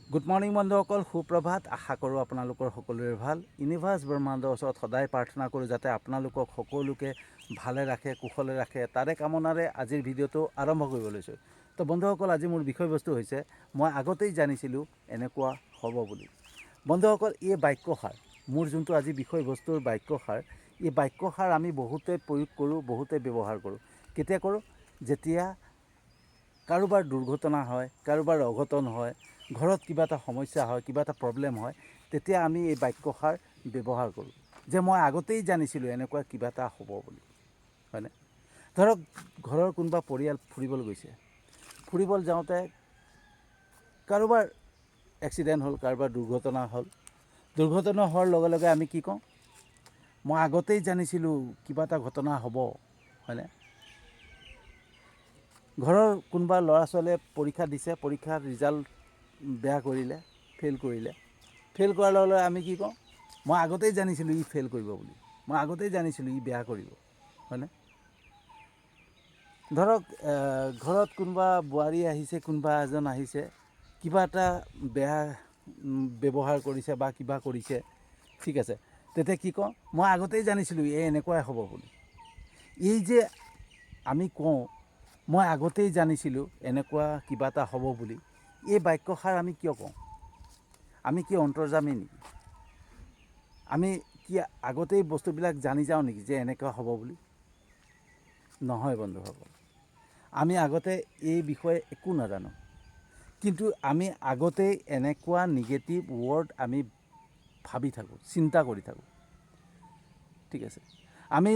Good morning বন্ধুসকল, সুপ্ৰভাত। আশা কৰোঁ আপোনালোকৰ সকলোৰে ভাল। ইউনিভাৰ্ছ ব্ৰহ্মাণ্ডৰ ওচৰত সদায় প্ৰাৰ্থনা কৰোঁ যাতে আপোনালোকক সকলোকে ভালে ৰাখে, কুশলে ৰাখে। তাৰে কামনাৰে আজিৰ ভিডিঅ'টো আৰম্ভ কৰিব লৈছোঁ। তো বন্ধুসকল, আজি মোৰ বিষয়বস্তু হৈছে মই আগতেই জানিছিলোঁ এনেকুৱা হ'ব বুলি। বন্ধুসকল, এই বাক্যষাৰ মোৰ যোনটো আজি বিষয়বস্তুৰ বাক্যষাৰ, এই বাক্যষাৰ আমি বহুতে প্ৰয়োগ কৰোঁ, বহুতে ব্যৱহাৰ কৰোঁ। কেতিয়া কৰোঁ? যেতিয়া কাৰোবাৰ দুৰ্ঘটনা হয়, কাৰোবাৰ অঘটন হয়, ঘৰত কিবা এটা সমস্যা হয়, কিবা এটা প্ৰব্লেম হয়, তেতিয়া আমি এই বাক্যষাৰ ব্যৱহাৰ কৰোঁ যে মই আগতেই জানিছিলোঁ এনেকুৱা কিবা এটা হ'ব বুলি, হয়নে? ধৰক ঘৰৰ কোনোবা পৰিয়াল ফুৰিবলৈ গৈছে, ফুৰিবলৈ যাওঁতে কাৰোবাৰ এক্সিডেণ্ট হ'ল, কাৰোবাৰ দুৰ্ঘটনা হ'ল। দুৰ্ঘটনা হোৱাৰ লগে লগে আমি কি কওঁ? মই আগতেই জানিছিলোঁ কিবা এটা ঘটনা হ'ব, হয়নে? ঘৰৰ কোনোবা ল'ৰা ছোৱালীয়ে পৰীক্ষা দিছে, পৰীক্ষাৰ ৰিজাল্ট বেয়া কৰিলে, ফেইল কৰিলে। ফেইল কৰাৰ লগে লগে আমি কি কওঁ? মই আগতেই জানিছিলোঁ ই ফেইল কৰিব বুলি, মই আগতেই জানিছিলোঁ ই বেয়া কৰিব, হয়নে? ধৰক ঘৰত কোনোবা বোৱাৰী আহিছে, কোনোবা এজন আহিছে, কিবা এটা বেয়া ব্যৱহাৰ কৰিছে বা কিবা কৰিছে, ঠিক আছে, তেতিয়া কি কওঁ? মই আগতেই জানিছিলোঁ এই এনেকুৱাই হ'ব বুলি। এই যে আমি কওঁ মই আগতেই জানিছিলোঁ এনেকুৱা কিবা এটা হ'ব বুলি, এই বাক্যষাৰ আমি কিয় কওঁ? আমি কি অন্তৰ্যামী নেকি? আমি কি আগতেই বস্তুবিলাক জানি যাওঁ নেকি যে এনেকুৱা হ'ব বুলি? নহয় বন্ধুসকল, আমি আগতে এই বিষয়ে একো নাজানো, কিন্তু আমি আগতেই এনেকুৱা নিগেটিভ ৱৰ্ড আমি ভাবি থাকোঁ, চিন্তা কৰি থাকোঁ, ঠিক আছে। আমি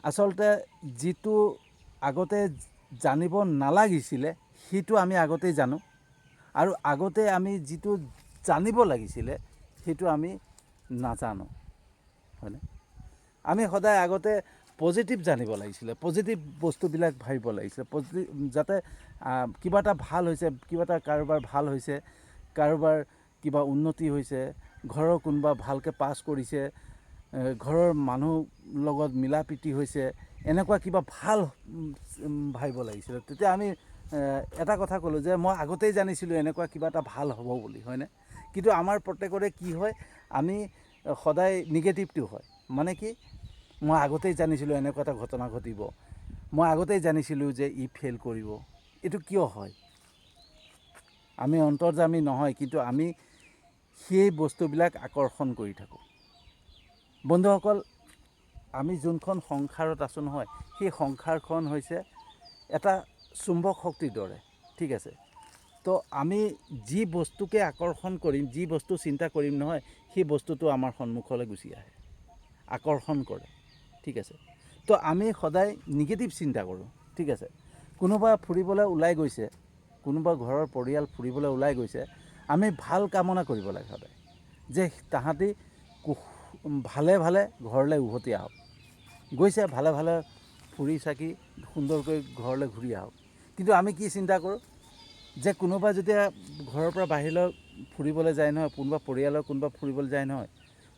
আচলতে যিটো আগতে জানিব নালাগিছিলে সেইটো আমি আগতেই জানো, আৰু আগতে আমি যিটো জানিব লাগিছিলে সেইটো আমি নাজানো, হয়নে? আমি সদায় আগতে পজিটিভ জানিব লাগিছিলে, পজিটিভ বস্তুবিলাক ভাবিব লাগিছিলে, যাতে কিবা এটা ভাল হৈছে, কিবা এটা কাৰোবাৰ ভাল হৈছে, কাৰোবাৰ কিবা উন্নতি হৈছে, ঘৰৰ কোনোবা ভালকৈ পাছ কৰিছে, ঘৰৰ মানুহ লগত মিলা প্ৰীতি হৈছে, এনেকুৱা কিবা ভাল ভাবিব লাগিছিলে। তেতিয়া আমি এটা কথা ক'লোঁ যে মই আগতেই জানিছিলোঁ এনেকুৱা কিবা এটা ভাল হ'ব বুলি, হয়নে? কিন্তু আমাৰ প্ৰত্যেকৰে কি হয়? আমি সদায় নিগেটিভটো হয়। মানে কি? মই আগতেই জানিছিলোঁ এনেকুৱা এটা ঘটনা ঘটিব, মই আগতেই জানিছিলোঁ যে ই ফেইল কৰিব। এইটো কিয় হয়? আমি অন্তৰ্যামী নহয়, কিন্তু আমি সেই বস্তুবিলাক আকৰ্ষণ কৰি থাকোঁ। বন্ধুসকল, আমি যোনখন সংসাৰত আছোঁ নহয়, সেই সংসাৰখন হৈছে এটা চুম্বক শক্তিৰ দৰে, ঠিক আছে। তো আমি যি বস্তুকে আকৰ্ষণ কৰিম, যি বস্তু চিন্তা কৰিম নহয়, সেই বস্তুটো আমাৰ সন্মুখলৈ গুচি আহে, আকৰ্ষণ কৰে, ঠিক আছে। তো আমি সদায় নিগেটিভ চিন্তা কৰোঁ, ঠিক আছে। কোনোবা ফুৰিবলৈ ওলাই গৈছে, কোনোবা ঘৰৰ পৰিয়াল ফুৰিবলৈ ওলাই গৈছে, আমি ভাল কামনা কৰিব লাগে সদায় যে তাহাঁতি ভালে ভালে ঘৰলৈ উভতি আহক। গৈছে ভালে ভালে ফুৰি চাকি সুন্দৰকৈ ঘৰলৈ ঘূৰি আহক। কিন্তু আমি কি চিন্তা কৰোঁ? যে কোনোবা যেতিয়া ঘৰৰ পৰা বাহিৰলৈ ফুৰিবলৈ যায় নহয়, কোনোবা পৰিয়ালৰ কোনোবা ফুৰিবলৈ যায় নহয়,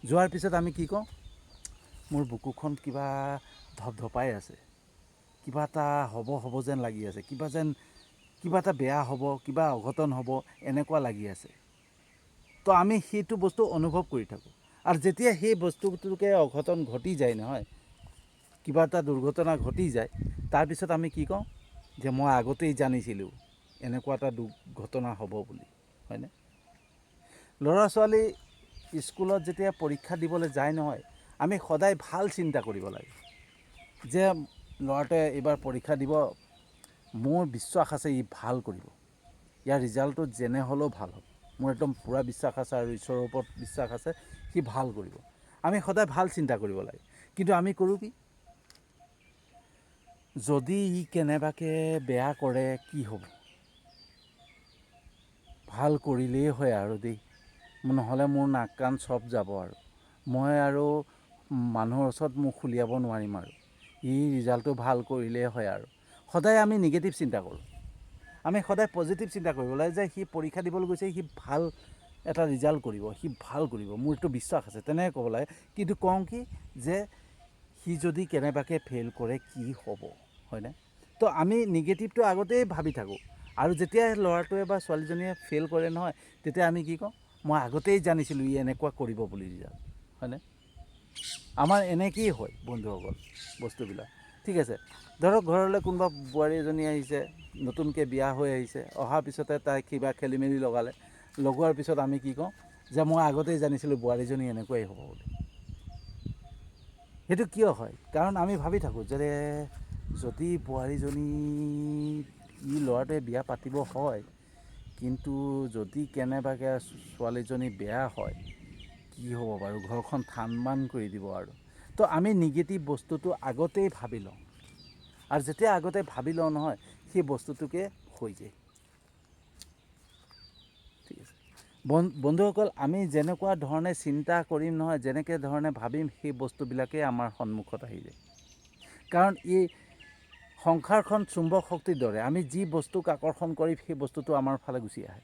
যোৱাৰ পিছত আমি কি কওঁ? মোৰ বুকুখন কিবা ধপধপাই আছে, কিবা এটা হ'ব যেন লাগি আছে, কিবা এটা বেয়া হ'ব, কিবা অঘটন হ'ব, এনেকুৱা লাগি আছে। তো আমি সেইটো বস্তু অনুভৱ কৰি থাকোঁ। আৰু যেতিয়া সেই বস্তুটোকে অঘটন ঘটি যায় নহয়, কিবা এটা দুৰ্ঘটনা ঘটি যায়, তাৰপিছত আমি কি কওঁ? যে মই আগতেই জানিছিলোঁ এনেকুৱা এটা দুৰ্ঘটনা হ'ব বুলি, হয়নে? ল'ৰা ছোৱালী স্কুলত যেতিয়া পৰীক্ষা দিবলৈ যায় নহয়, আমি সদায় ভাল চিন্তা কৰিব লাগে যে ল'ৰাটোৱে এইবাৰ পৰীক্ষা দিব, মোৰ বিশ্বাস আছে ই ভাল কৰিব, ইয়াৰ ৰিজাল্টটো যেনে হ'লেও ভাল হ'ব, মোৰ একদম পূৰা বিশ্বাস আছে আৰু ঈশ্বৰৰ ওপৰত বিশ্বাস আছে, সি ভাল কৰিব। আমি সদায় ভাল চিন্তা কৰিব লাগে। কিন্তু আমি কৰোঁ কি? যদি ই কেনেবাকৈ বেয়া কৰে কি হ'ব? ভাল কৰিলেই হয় আৰু দেই, নহ'লে মোৰ নাক কাণ চব যাব, আৰু মই আৰু মানুহৰ ওচৰত মুখ উলিয়াব নোৱাৰিম, আৰু ই ৰিজাল্টটো ভাল কৰিলেই হয়। আৰু সদায় আমি নিগেটিভ চিন্তা কৰোঁ। আমি সদায় পজিটিভ চিন্তা কৰিব লাগে যে সি পৰীক্ষা দিবলৈ গৈছে, সি ভাল এটা ৰিজাল্ট কৰিব, সি ভাল কৰিব, মোৰ এইটো বিশ্বাস আছে, তেনেকৈ ক'ব লাগে। কিন্তু কওঁ কি? যে সি যদি কেনেবাকৈ ফেইল কৰে কি হ'ব, হয়নে? তো আমি নিগেটিভটো আগতেই ভাবি থাকোঁ। আৰু যেতিয়া ল'ৰাটোৱে বা ছোৱালীজনীয়ে ফেইল কৰে নহয়, তেতিয়া আমি কি কওঁ, মই আগতেই জানিছিলোঁ ই এনেকুৱা কৰিব বুলি ৰিজাল্ট, হয়নে? আমাৰ এনেকেই হয় বন্ধুসকল বস্তুবিলাক, ঠিক আছে। ধৰক ঘৰলৈ কোনোবা বোৱাৰী এজনী আহিছে, নতুনকৈ বিয়া হৈ আহিছে, অহাৰ পিছতে তাই কিবা খেলি মেলি লগালে, লগোৱাৰ পিছত আমি কি কওঁ যে মই আগতেই জানিছিলোঁ বোৱাৰীজনী এনেকুৱাই হ'ব বুলি। সেইটো কিয় হয়? কাৰণ আমি ভাবি থাকোঁ যে যদি বোৱাৰীজনী ই ল'ৰাটোৱে বিয়া পাতিব হয়, কিন্তু যদি কেনেবাকৈ ছোৱালীজনী বেয়া হয় কি হ'ব বাৰু, ঘৰখন থান বান কৰি দিব আৰু। তো আমি নিগেটিভ বস্তুটো আগতেই ভাবি লওঁ, আৰু যেতিয়া আগতে ভাবি লওঁ নহয়, সেই বস্তুটোকে হৈ যায়, ঠিক আছে। বন্ধুসকল, আমি যেনেকুৱা ধৰণে চিন্তা কৰিম নহয়, যেনেকৈ ধৰণে ভাবিম, সেই বস্তুবিলাকেই আমাৰ সন্মুখত আহি যায়। কাৰণ এই সংসাৰখন চুম্বক শক্তিৰ দৰে, আমি যি বস্তুক আকৰ্ষণ কৰি সেই বস্তুটো আমাৰ ফালে গুচি আহে,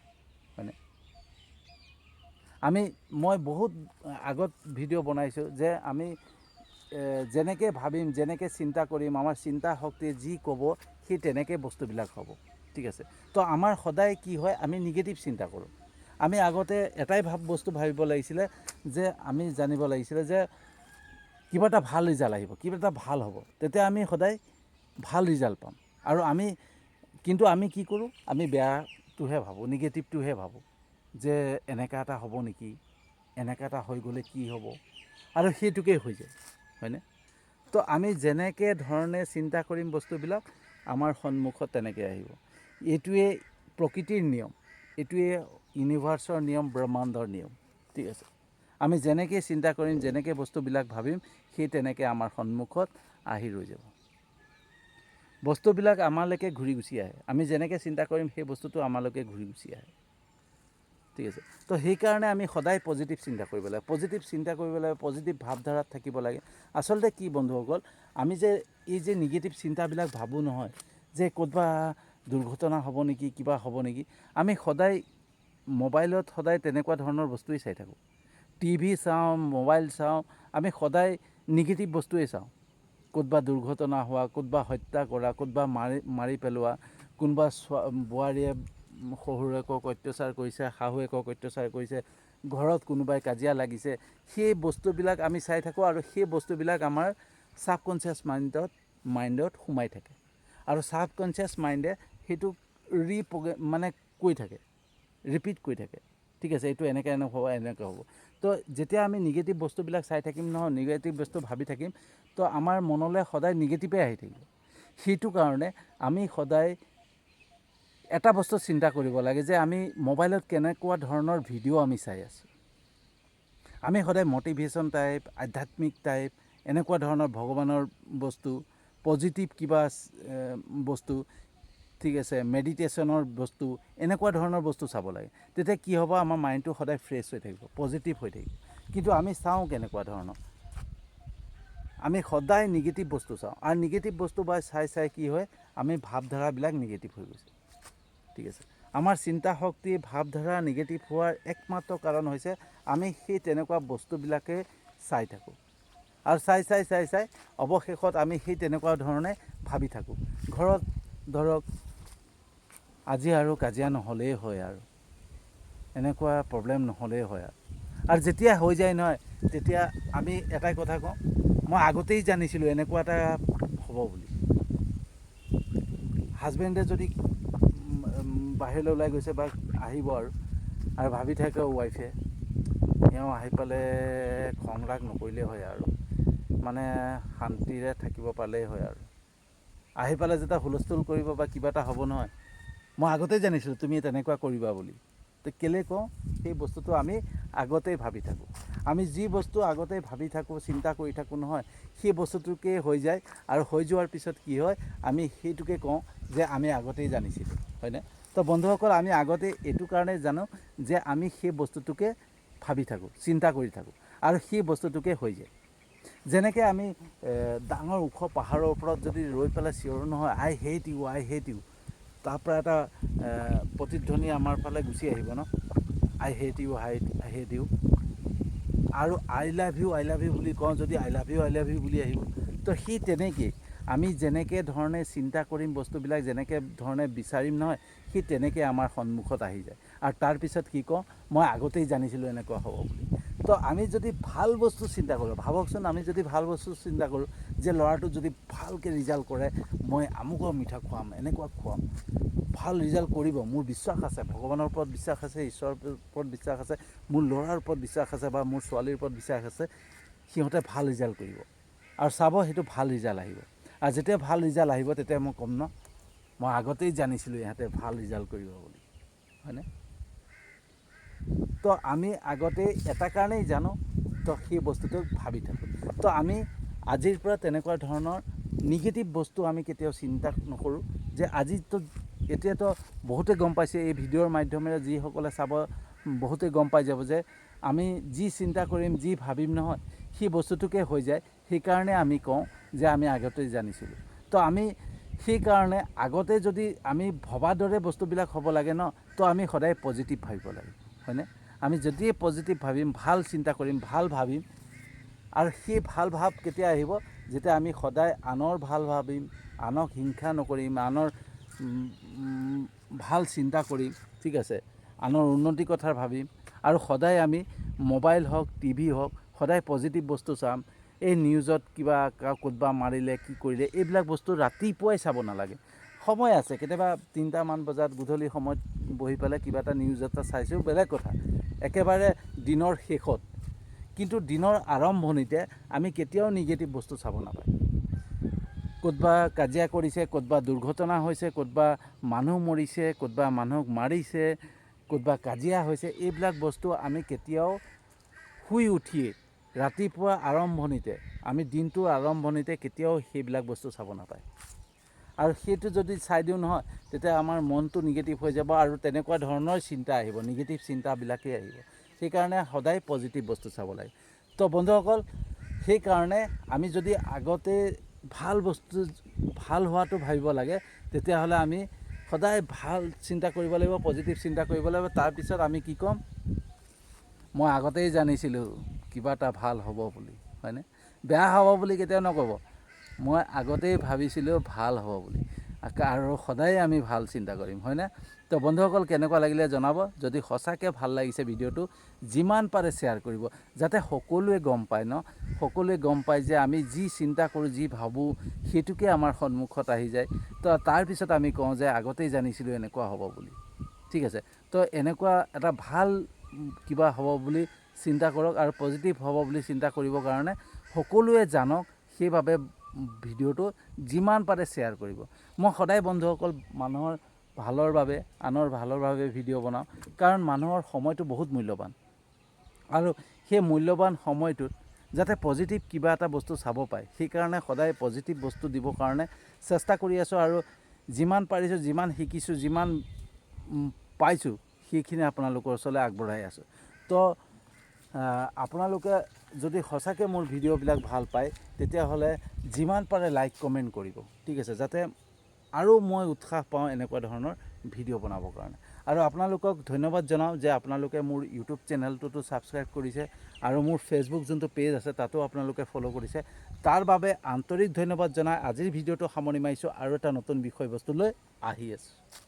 হয়নে? মই বহুত আগত ভিডিঅ' বনাইছোঁ যে আমি যেনেকৈ ভাবিম, যেনেকৈ চিন্তা কৰিম, আমাৰ চিন্তা শক্তিয়ে যি ক'ব সেই তেনেকৈ বস্তুবিলাক হ'ব, ঠিক আছে। তো আমাৰ সদায় কি হয়, আমি নিগেটিভ চিন্তা কৰোঁ। আমি আগতে এটাই বস্তু ভাবিব লাগিছিলে যে আমি জানিব লাগিছিলে যে কিবা এটা ভাল ৰিজাল্ট আহিব, কিবা এটা ভাল হ'ব, তেতিয়া আমি সদায় ভাল ৰিজাল্ট পাম। আৰু কিন্তু আমি কি কৰোঁ, আমি বেয়াটোহে ভাবোঁ, নিগেটিভটোহে ভাবোঁ, যে এনেকুৱা এটা হ'ব নেকি, এনেকুৱা এটা হৈ গ'লে কি হ'ব, আৰু সেইটোকেই হৈ যায়, হয়নে? তো আমি যেনেকৈ ধৰণে চিন্তা কৰিম বস্তুবিলাক আমাৰ সন্মুখত তেনেকৈ আহিব। এইটোৱে প্ৰকৃতিৰ নিয়ম, এইটোৱে ইউনিভাৰ্চৰ নিয়ম, ব্ৰহ্মাণ্ডৰ নিয়ম, ঠিক আছে। আমি যেনেকৈ চিন্তা কৰিম, যেনেকৈ বস্তুবিলাক ভাবিম, সেই তেনেকৈ আমাৰ সন্মুখত আহি ৰৈ যাব। বস্তুবিলাক আমালৈকে ঘূৰি গুচি আহে, আমি যেনেকৈ চিন্তা কৰিম সেই বস্তুটো আমালৈকে ঘূৰি গুচি আহে, ঠিক আছে। তো সেইকাৰণে আমি সদায় পজিটিভ চিন্তা কৰিব লাগে, পজিটিভ চিন্তা কৰিব লাগে, পজিটিভ ভাৱধাৰাত থাকিব লাগে। আচলতে কি বন্ধুসকল, আমি যে এই যে নিগেটিভ চিন্তাবিলাক ভাবোঁ নহয়, যে ক'ৰবাত দুৰ্ঘটনা হ'ব নেকি, কিবা হ'ব নেকি, আমি সদায় মোবাইলত সদায় তেনেকুৱা ধৰণৰ বস্তুৱেই চাই থাকোঁ। টিভি চাওঁ, মোবাইল চাওঁ, আমি সদায় নিগেটিভ বস্তুৱেই চাওঁ। ক'ৰবাত দুৰ্ঘটনা হোৱা, ক'ৰবাত হত্যা কৰা, ক'ৰবাত মাৰি পেলোৱা, কোনোবা বোৱাৰীয়ে শহুৰেকক অত্যাচাৰ কৰিছে, শাহুৱেকক অত্যাচাৰ কৰিছে, ঘৰত কোনোবাই কাজিয়া লাগিছে, সেই বস্তুবিলাক আমি চাই থাকোঁ, আৰু সেই বস্তুবিলাক আমাৰ ছাবকনচিয়াছ মাইণ্ডত সোমাই থাকে, আৰু ছাবকনচিয়াছ মাইণ্ডে সেইটো কৈ থাকে, ৰিপিট কৰি থাকে, ঠিক আছে, এইটো এনেকৈ হ'ব, এনেকৈ হ'ব। তো যেতিয়া আমি নিগেটিভ বস্তুবিলাক চাই থাকিম নহয়, নিগেটিভ বস্তু ভাবি থাকিম, তো আমাৰ মনলৈ সদায় নিগেটিভে আহি থাকিব। সেইটো কাৰণে আমি সদায় এটা বস্তু চিন্তা কৰিব লাগে যে আমি মোবাইলত কেনেকুৱা ধৰণৰ ভিডিঅ' আমি চাই আছোঁ। আমি সদায় মটিভেশ্যন টাইপ, আধ্যাত্মিক টাইপ, এনেকুৱা ধৰণৰ ভগৱানৰ বস্তু, পজিটিভ কিবা বস্তু, ঠিক আছে, মেডিটেশ্যনৰ বস্তু, এনেকুৱা ধৰণৰ বস্তু চাব লাগে। তেতিয়া কি হ'ব, আমাৰ মাইণ্ডটো সদায় ফ্ৰেছ হৈ থাকিব, পজিটিভ হৈ থাকিব। কিন্তু আমি চাওঁ কেনেকুৱা ধৰণৰ, আমি সদায় নিগেটিভ বস্তু চাওঁ, আৰু নিগেটিভ বস্তু চাই কি হয়, আমি ভাৱধাৰাবিলাক নিগেটিভ হৈ গৈছে, ঠিক আছে। আমাৰ চিন্তা শক্তি, ভাৱধাৰা নিগেটিভ হোৱাৰ একমাত্ৰ কাৰণ হৈছে আমি সেই তেনেকুৱা বস্তুবিলাকে চাই থাকোঁ, আৰু চাই অৱশেষত আমি সেই তেনেকুৱা ধৰণে ভাবি থাকোঁ। ঘৰত ধৰক আজি আৰু কাজিয়া নহ'লেই হয়, আৰু এনেকুৱা প্ৰব্লেম নহ'লেই হয়, আৰু যেতিয়া হৈ যায় নহয়, তেতিয়া আমি এটাই কথা কওঁ, মই আগতেই জানিছিলোঁ এনেকুৱা এটা হ'ব বুলি। হাজবেণ্ডে যদি বাহিৰলৈ ওলাই গৈছে বা আহিব আৰু ভাবি থাকে ৱাইফে, এওঁ আহি পালে খং ৰাগ নকৰিলেই হয়, আৰু শান্তিৰে থাকিব পালেই হয়, আৰু আহি পালে যেতিয়া হুলস্থুল কৰিব বা কিবা এটা হ'ব নহয়, মই আগতেই জানিছিলোঁ তুমি তেনেকুৱা কৰিবা বুলি। তো কেলৈ কওঁ, সেই বস্তুটো আমি আগতেই ভাবি থাকোঁ। আমি যি বস্তু আগতেই ভাবি থাকোঁ, চিন্তা কৰি থাকোঁ নহয়, সেই বস্তুটোকে হৈ যায়, আৰু হৈ যোৱাৰ পিছত কি হয়, আমি সেইটোকে কওঁ যে আমি আগতেই জানিছিলোঁ, হয়নে? তো বন্ধুসকল, আমি আগতে এইটো কাৰণেই জানো যে আমি সেই বস্তুটোকে ভাবি থাকোঁ, চিন্তা কৰি থাকোঁ, আৰু সেই বস্তুটোকে হৈ যায়। যেনেকৈ আমি ডাঙৰ ওখ পাহাৰৰ ওপৰত যদি ৰৈ পেলাই চিঞৰোঁ নহয়, আই হেট ইউ, তাৰপৰা এটা প্ৰতিধ্বনি আমাৰ ফালে গুচি আহিব ন, আই হেট ইউ, আৰু আই লাভ ইউ বুলি কওঁ যদি আই লাভ ইউ বুলি আহিব। তো সেই তেনেকেই আমি যেনেকৈ ধৰণে চিন্তা কৰিম বস্তুবিলাক যেনেকৈ ধৰণে বিচাৰিম নহয় সি তেনেকৈ আমাৰ সন্মুখত আহি যায় আৰু তাৰপিছত কি কওঁ মই আগতেই জানিছিলোঁ এনেকুৱা হ'ব বুলি তো আমি যদি ভাল বস্তু চিন্তা কৰোঁ ভাবকচোন আমি যদি ভাল বস্তু চিন্তা কৰোঁ যে ল'ৰাটো যদি ভালকৈ ৰিজাল্ট কৰে মই আমুকৰ মিঠা খুৱাম এনেকুৱা খুৱাম ভাল ৰিজাল্ট কৰিব মোৰ বিশ্বাস আছে ভগৱানৰ ওপৰত বিশ্বাস আছে ঈশ্বৰৰ ওপৰত বিশ্বাস আছে মোৰ ল'ৰাৰ ওপৰত বিশ্বাস আছে বা মোৰ ছোৱালীৰ ওপৰত বিশ্বাস আছে সিহঁতে ভাল ৰিজাল্ট কৰিব আৰু চাব সেইটো ভাল ৰিজাল্ট আহিব আৰু যেতিয়া ভাল ৰিজাল্ট আহিব তেতিয়া মই ক'ম ন মই আগতেই জানিছিলোঁ ইহঁতে ভাল ৰিজাল্ট কৰিব বুলি হয়নে তো আমি আগতেই এটা কাৰণেই জানো তো সেই বস্তুটো ভাবি থাকোঁ তো আমি আজিৰ পৰা তেনেকুৱা ধৰণৰ নিগেটিভ বস্তু আমি কেতিয়াও চিন্তা নকৰোঁ যে আজিতো এতিয়াতো বহুতে গম পাইছে এই ভিডিঅ'ৰ মাধ্যমেৰে যিসকলে চাব বহুতে গম পাই যাব যে আমি যি চিন্তা কৰিম যি ভাবিম নহয় সেই বস্তুটোকে হৈ যায় সেইকাৰণে আমি কওঁ যে আমি আগতেই জানিছিলোঁ তো আমি সেইকাৰণে আগতে যদি আমি ভবাৰ দৰে বস্তুবিলাক হ'ব লাগে ন তো আমি সদায় পজিটিভ ভাবিব লাগে হয়নে আমি যদিয়ে পজিটিভ ভাবিম ভাল চিন্তা কৰিম ভাল ভাবিম আৰু সেই ভাল ভাৱ কেতিয়া আহিব যেতিয়া আমি সদায় আনৰ ভাল ভাবিম আনক হিংসা নকৰিম আনৰ ভাল চিন্তা কৰিম ঠিক আছে আনৰ উন্নতিৰ কথা ভাবিম আৰু সদায় আমি মোবাইল হওক টিভি হওক সদায় পজিটিভ বস্তু চাম এই নিউজত কিবা ক'তবা মাৰিলে কি কৰিলে এইবিলাক বস্তু ৰাতিপুৱাই চাব নালাগে সময় আছে কেতিয়াবা 3টামান বজাত গধূলি সময়ত বহি পেলাই কিবা এটা নিউজ এটা চাইছোঁ বেলেগ কথা একেবাৰে দিনৰ শেষত কিন্তু দিনৰ আৰম্ভণিতে আমি কেতিয়াও নিগেটিভ বস্তু চাব নাপায় ক'তবা কাজিয়া কৰিছে ক'তবা দুৰ্ঘটনা হৈছে ক'তবা মানুহ মৰিছে ক'তবা মানুহক মাৰিছে ক'তবা কাজিয়া হৈছে এইবিলাক বস্তু আমি কেতিয়াও শুই উঠিয়ে ৰাতিপুৱা আৰম্ভণিতে আমি দিনটোৰ আৰম্ভণিতে কেতিয়াও সেইবিলাক বস্তু চাব নাপায় আৰু সেইটো যদি চাই দিওঁ নহয় তেতিয়া আমাৰ মনটো নিগেটিভ হৈ যাব আৰু তেনেকুৱা ধৰণৰ চিন্তা আহিব নিগেটিভ চিন্তাবিলাকেই আহিব সেইকাৰণে সদায় পজিটিভ বস্তু চাব লাগে তো বন্ধুসকল সেইকাৰণে আমি যদি আগতে ভাল বস্তু ভাল হোৱাটো ভাবিব লাগে তেতিয়াহ'লে আমি সদায় ভাল চিন্তা কৰিব লাগিব পজিটিভ চিন্তা কৰিব লাগিব তাৰপিছত আমি কি ক'ম মই আগতেই জানিছিলোঁ কিবা এটা ভাল হ'ব বুলি হয়নে বেয়া হ'ব বুলি কেতিয়াও নক'ব মই আগতেই ভাবিছিলোঁ ভাল হ'ব বুলি আৰু সদায় আমি ভাল চিন্তা কৰিম হয়নে তো বন্ধুসকল কেনেকুৱা লাগিলে জনাব যদি সঁচাকৈ ভাল লাগিছে ভিডিঅ'টো যিমান পাৰে শ্বেয়াৰ কৰিব যাতে সকলোৱে গম পায় ন সকলোৱে গম পায় যে আমি যি চিন্তা কৰোঁ যি ভাবোঁ সেইটোকে আমাৰ সন্মুখত আহি যায় তো তাৰপিছত আমি কওঁ যে আগতেই জানিছিলোঁ এনেকুৱা হ'ব বুলি ঠিক আছে তো এনেকুৱা এটা ভাল কিবা হ'ব বুলি চিন্তা কৰক আৰু পজিটিভ হ'ব বুলি চিন্তা কৰিবৰ কাৰণে সকলোৱে জানক সেইবাবে ভিডিঅ'টো যিমান পাৰে শ্বেয়াৰ কৰিব মই সদায় বন্ধুসকল মানুহৰ ভালৰ বাবে আনৰ ভালৰ বাবে ভিডিঅ' বনাওঁ কাৰণ মানুহৰ সময়টো বহুত মূল্যৱান আৰু সেই মূল্যৱান সময়টোত যাতে পজিটিভ কিবা এটা বস্তু চাব পায় সেইকাৰণে সদায় পজিটিভ বস্তু দিবৰ কাৰণে চেষ্টা কৰি আছোঁ আৰু যিমান পাৰিছোঁ যিমান শিকিছোঁ যিমান পাইছোঁ সেইখিনি আপোনালোকৰ ওচৰলৈ আগবঢ়াই আছোঁ তো আপোনালোকে যদি সঁচাকৈ মোৰ ভিডিঅ'বিলাক ভাল পায় তেতিয়াহ'লে যিমান পাৰে লাইক কমেণ্ট কৰিব ঠিক আছে যাতে আৰু মই উৎসাহ পাওঁ এনেকুৱা ধৰণৰ ভিডিঅ' বনাবৰ কাৰণে আৰু আপোনালোকক ধন্যবাদ জনাওঁ যে আপোনালোকে মোৰ ইউটিউব চেনেলটোতো ছাবস্ক্ৰাইব কৰিছে আৰু মোৰ ফেচবুক যোনটো পেজ আছে তাতো আপোনালোকে ফ'ল' কৰিছে তাৰ বাবে আন্তৰিক ধন্যবাদ জনাই আজিৰ ভিডিঅ'টো সামৰণি মাৰিছোঁ আৰু এটা নতুন বিষয়বস্তু লৈ আহি আছোঁ।